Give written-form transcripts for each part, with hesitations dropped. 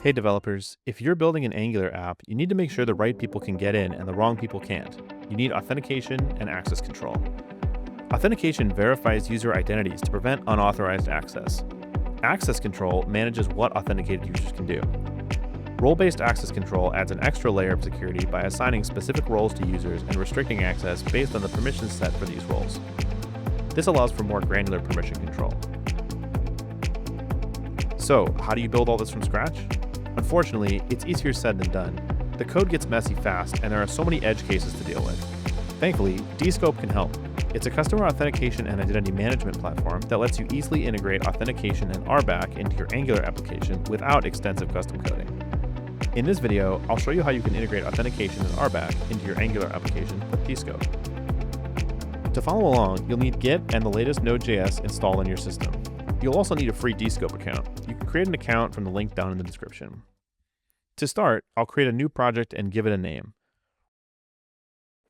Hey developers, if you're building an Angular app, you need to make sure the right people can get in and the wrong people can't. You need authentication and access control. Authentication verifies user identities to prevent unauthorized access. Access control manages what authenticated users can do. Role-based access control adds an extra layer of security by assigning specific roles to users and restricting access based on the permissions set for these roles. This allows for more granular permission control. So, how do you build all this from scratch? Unfortunately, it's easier said than done. The code gets messy fast, and there are so many edge cases to deal with. Thankfully, Descope can help. It's a customer authentication and identity management platform that lets you easily integrate authentication and RBAC into your Angular application without extensive custom coding. In this video, I'll show you how you can integrate authentication and RBAC into your Angular application with Descope. To follow along, you'll need Git and the latest Node.js installed on your system. You'll also need a free Descope account. You can create an account from the link down in the description. To start, I'll create a new project and give it a name.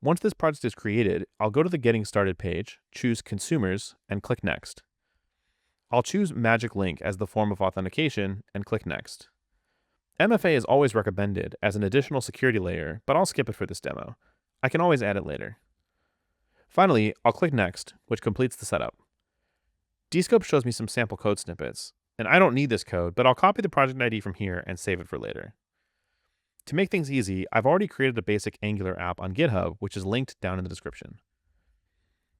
Once this project is created, I'll go to the Getting Started page, choose Consumers, and click Next. I'll choose Magic Link as the form of authentication and click Next. MFA is always recommended as an additional security layer, but I'll skip it for this demo. I can always add it later. Finally, I'll click Next, which completes the setup. Descope shows me some sample code snippets, and I don't need this code, but I'll copy the project ID from here and save it for later. To make things easy, I've already created a basic Angular app on GitHub, which is linked down in the description.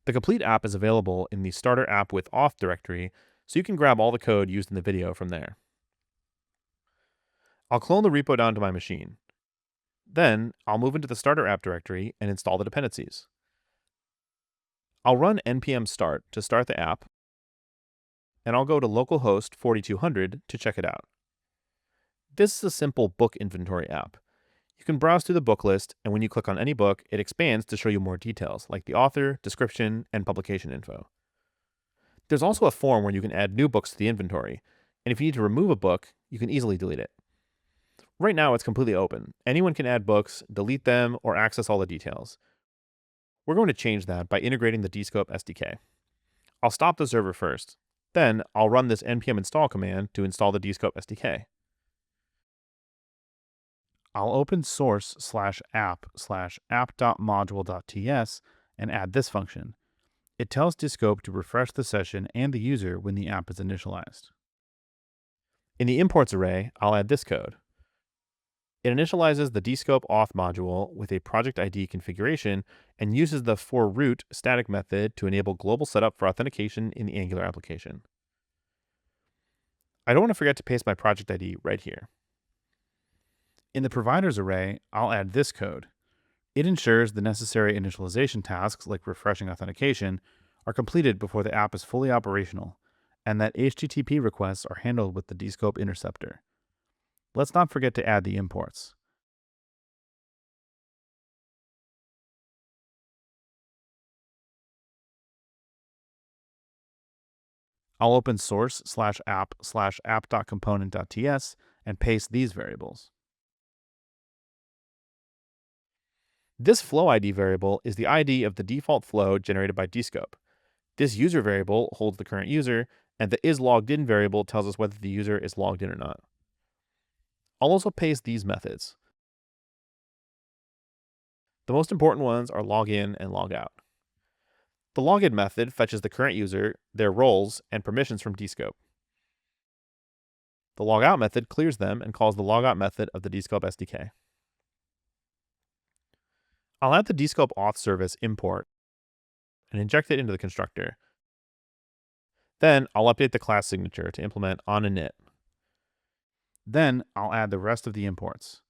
The complete app is available in the Starter App with Auth directory, so you can grab all the code used in the video from there. I'll clone the repo down to my machine. Then, I'll move into the Starter App directory and install the dependencies. I'll run npm start to start the app, and I'll go to localhost 4200 to check it out. This is a simple book inventory app. You can browse through the book list, and when you click on any book, it expands to show you more details, like the author, description, and publication info. There's also a form where you can add new books to the inventory, and if you need to remove a book, you can easily delete it. Right now, it's completely open. Anyone can add books, delete them, or access all the details. We're going to change that by integrating the Descope SDK. I'll stop the server first. Then, I'll run this npm install command to install the Descope SDK. I'll open source/app/app.module.ts and add this function. It tells Descope to refresh the session and the user when the app is initialized. In the imports array, I'll add this code. It initializes the Descope auth module with a project ID configuration and uses the forRoot static method to enable global setup for authentication in the Angular application. I don't want to forget to paste my project ID right here. In the providers array, I'll add this code. It ensures the necessary initialization tasks, like refreshing authentication, are completed before the app is fully operational, and that HTTP requests are handled with the Descope interceptor. Let's not forget to add the imports. I'll open source/app/app.component.ts and paste these variables. This flow ID variable is the ID of the default flow generated by Descope. This user variable holds the current user, and the isLoggedIn variable tells us whether the user is logged in or not. I'll also paste these methods. The most important ones are login and logout. The login method fetches the current user, their roles, and permissions from Descope. The logout method clears them and calls the logout method of the Descope SDK. I'll add the Descope auth service import and inject it into the constructor. Then I'll update the class signature to implement onInit. Then I'll add the rest of the imports.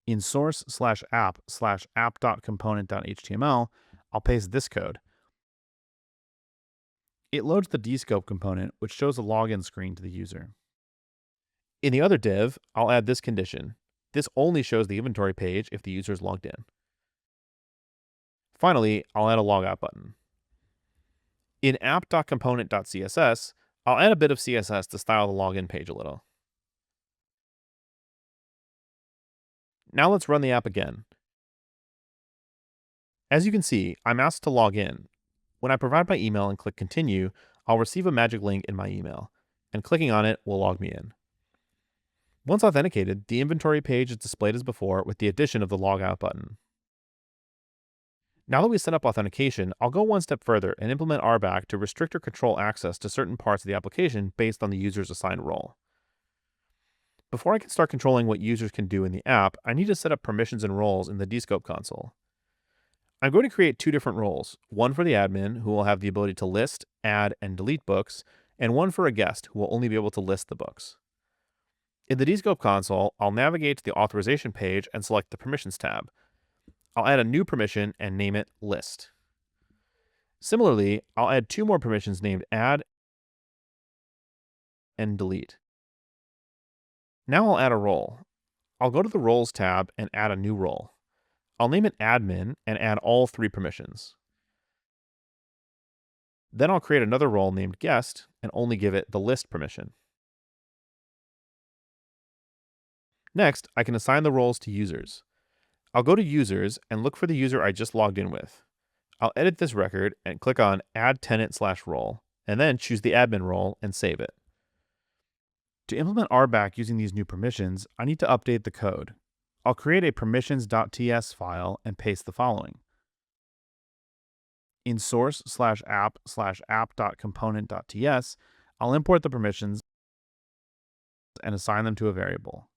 In source/app/app.component.html, I'll paste this code. It loads the Descope component, which shows a login screen to the user. In the other div, I'll add this condition. This only shows the inventory page if the user is logged in. Finally, I'll add a logout button. In app.component.css, I'll add a bit of CSS to style the login page a little. Now let's run the app again. As you can see, I'm asked to log in. When I provide my email and click continue, I'll receive a magic link in my email, and clicking on it will log me in. Once authenticated, the inventory page is displayed as before with the addition of the logout button. Now that we set up authentication, I'll go one step further and implement RBAC to restrict or control access to certain parts of the application based on the user's assigned role. Before I can start controlling what users can do in the app, I need to set up permissions and roles in the Descope console. I'm going to create two different roles, one for the admin, who will have the ability to list, add, and delete books, and one for a guest, who will only be able to list the books. In the Descope console, I'll navigate to the authorization page and select the Permissions tab. I'll add a new permission and name it List. Similarly, I'll add two more permissions named Add and Delete. Now I'll add a role. I'll go to the Roles tab and add a new role. I'll name it Admin and add all three permissions. Then I'll create another role named Guest and only give it the List permission. Next, I can assign the roles to users. I'll go to Users and look for the user I just logged in with. I'll edit this record and click on Add Tenant/Role, and then choose the admin role and save it. To implement RBAC using these new permissions, I need to update the code. I'll create a permissions.ts file and paste the following. In source/app/app.component.ts, I'll import the permissions and assign them to a variable.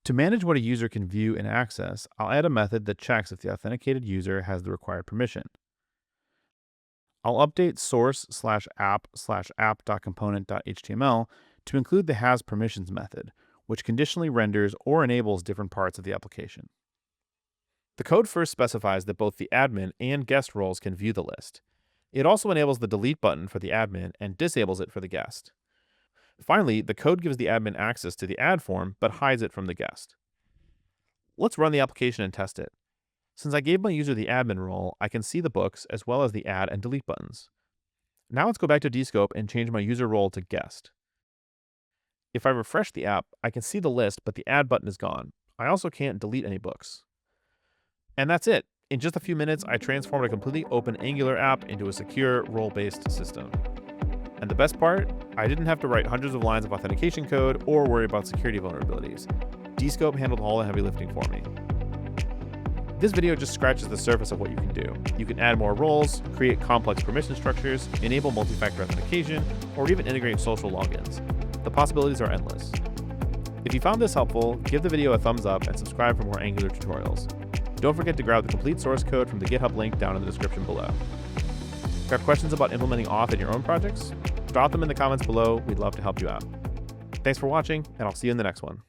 To manage what a user can view and access, I'll add a method that checks if the authenticated user has the required permission. I'll update source/app/app.component.html to include the has permissions method, which conditionally renders or enables different parts of the application. The code first specifies that both the admin and guest roles can view the list. It also enables the delete button for the admin and disables it for the guest. Finally, the code gives the admin access to the add form, but hides it from the guest. Let's run the application and test it. Since I gave my user the admin role, I can see the books as well as the add and delete buttons. Now let's go back to Descope and change my user role to guest. If I refresh the app, I can see the list, but the add button is gone. I also can't delete any books. And that's it. In just a few minutes, I transformed a completely open Angular app into a secure, role-based system. And the best part, I didn't have to write hundreds of lines of authentication code or worry about security vulnerabilities. Descope handled all the heavy lifting for me. This video just scratches the surface of what you can do. You can add more roles, create complex permission structures, enable multi-factor authentication, or even integrate social logins. The possibilities are endless. If you found this helpful, give the video a thumbs up and subscribe for more Angular tutorials. Don't forget to grab the complete source code from the GitHub link down in the description below. Got questions about implementing auth in your own projects? Drop them in the comments below. We'd love to help you out. Thanks for watching, and I'll see you in the next one.